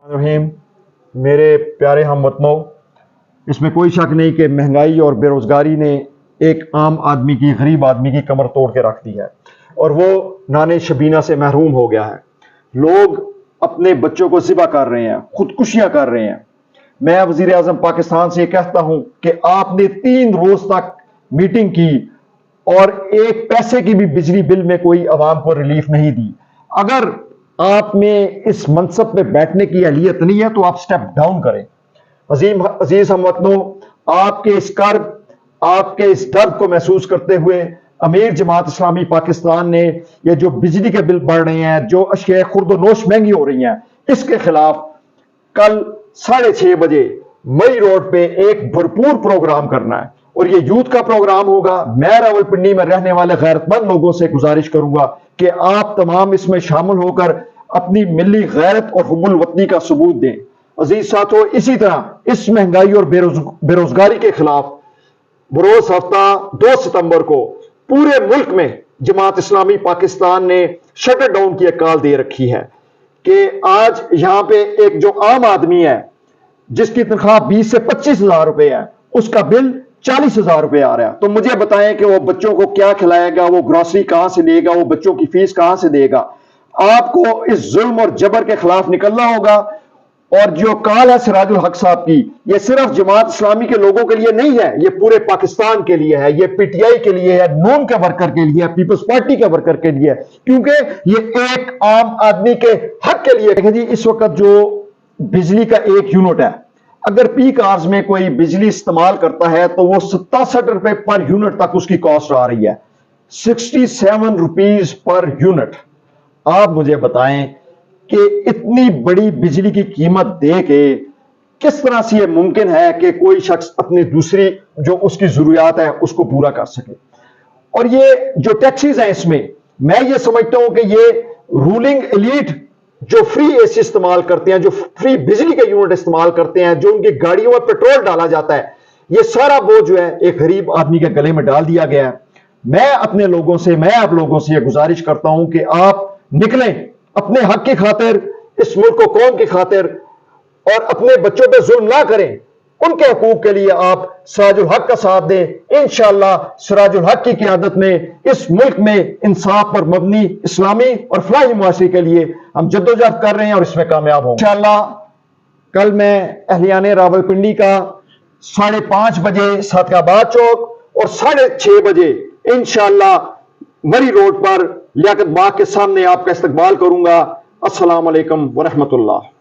रहीम मेरे प्यारे हम वतनों, इसमें कोई शक नहीं कि महंगाई और बेरोज़गारी ने एक आम आदमी की, गरीब आदमी की कमर तोड़ के रख दी है और वो नाने शबीना से महरूम हो गया है। लोग अपने बच्चों को ज़िबा कर रहे हैं, खुदकुशियां कर रहे हैं। मैं वज़ीर आज़म पाकिस्तान से कहता हूं कि आपने 3 रोज तक मीटिंग की और एक पैसे की भी बिजली बिल में कोई आवाम को रिलीफ नहीं दी। अगर आप में इस मनसब पे बैठने की अहलियत नहीं है तो आप स्टेप डाउन करें। अजीज हमवतनों, आपके इस कर्ब, आपके इस दर्द को महसूस करते हुए अमीर जमात इस्लामी पाकिस्तान ने ये जो बिजली के बिल बढ़ रहे हैं, जो अशिया खुर्दोनोश महंगी हो रही हैं, इसके खिलाफ कल 6:30 बजे मई रोड पे एक भरपूर प्रोग्राम करना है और ये यूथ का प्रोग्राम होगा। मैं रावलपिंडी में रहने वाले गैरतमंद लोगों से गुजारिश करूंगा कि आप तमाम इसमें शामिल होकर अपनी मिली गैरत और हुब्बुल वतनी का सबूत दें। अजीज साथियों, इसी तरह इस महंगाई और बेरोजगारी के खिलाफ बरोज हफ्ता 2 सितंबर को पूरे मुल्क में जमात इस्लामी पाकिस्तान ने शटर डाउन की एक कॉल दे रखी है कि आज यहां पे एक जो आम आदमी है जिसकी तनख्वाह 20 से 25 हजार रुपए है, उसका बिल 40,000 रुपए आ रहा है। तो मुझे बताएं कि वो बच्चों को क्या खिलाएगा, वो ग्रोसरी कहां से लेगा, वो बच्चों की फीस कहां से देगा। आपको इस जुल्म और जबर के खिलाफ निकलना होगा। और जो कॉल है सिराजुल हक साहब की, ये सिर्फ जमात इस्लामी के लोगों के लिए नहीं है, ये पूरे पाकिस्तान के लिए है, ये पीटीआई के लिए है, नून के वर्कर के लिए है, पीपल्स पार्टी के वर्कर के लिए है, क्योंकि ये एक आम आदमी के हक के लिए। देखिए जी, इस वक्त जो बिजली का एक यूनिट है, अगर पीक आवर्स में कोई बिजली इस्तेमाल करता है तो वो 67 रुपए पर यूनिट तक उसकी कॉस्ट आ रही है, 67 रुपीज पर यूनिट। आप मुझे बताएं कि इतनी बड़ी बिजली की कीमत दे के किस तरह से यह मुमकिन है कि कोई शख्स अपनी दूसरी जो उसकी जरूरियात है उसको पूरा कर सके। और ये जो टैक्सीज हैं, इसमें मैं ये समझता हूं कि ये रूलिंग एलीट जो फ्री एसी इस्तेमाल करते हैं, जो फ्री बिजली के यूनिट इस्तेमाल करते हैं, जो उनकी गाड़ियों में पेट्रोल डाला जाता है, ये सारा बोझ जो है एक गरीब आदमी के गले में डाल दिया गया है। मैं अपने लोगों से, मैं आप लोगों से यह गुजारिश करता हूं कि आप निकलें अपने हक की खातिर, इस मुल्क को कौम की खातिर, और अपने बच्चों पे जुल्म ना करें। उनके हकूक के लिए आप सिराजुल हक का साथ दें। इंशाअल्लाह सिराजुल हक की क़यादत में इस मुल्क में इंसाफ पर मबनी इस्लामी और फलाही मुआशरे के लिए हम जद्दोजहद कर रहे हैं और इसमें कामयाब होंगे इंशाअल्लाह। कल मैं अहलियाने रावलपिंडी का 5:30 बजे सादकाबाद चौक और 6:30 बजे इंशाअल्लाह मरी रोड पर लियाकत बाग के सामने आपका इस्तकबाल करूंगा। अस्सलाम वालेकुम व रहमतुल्लाह।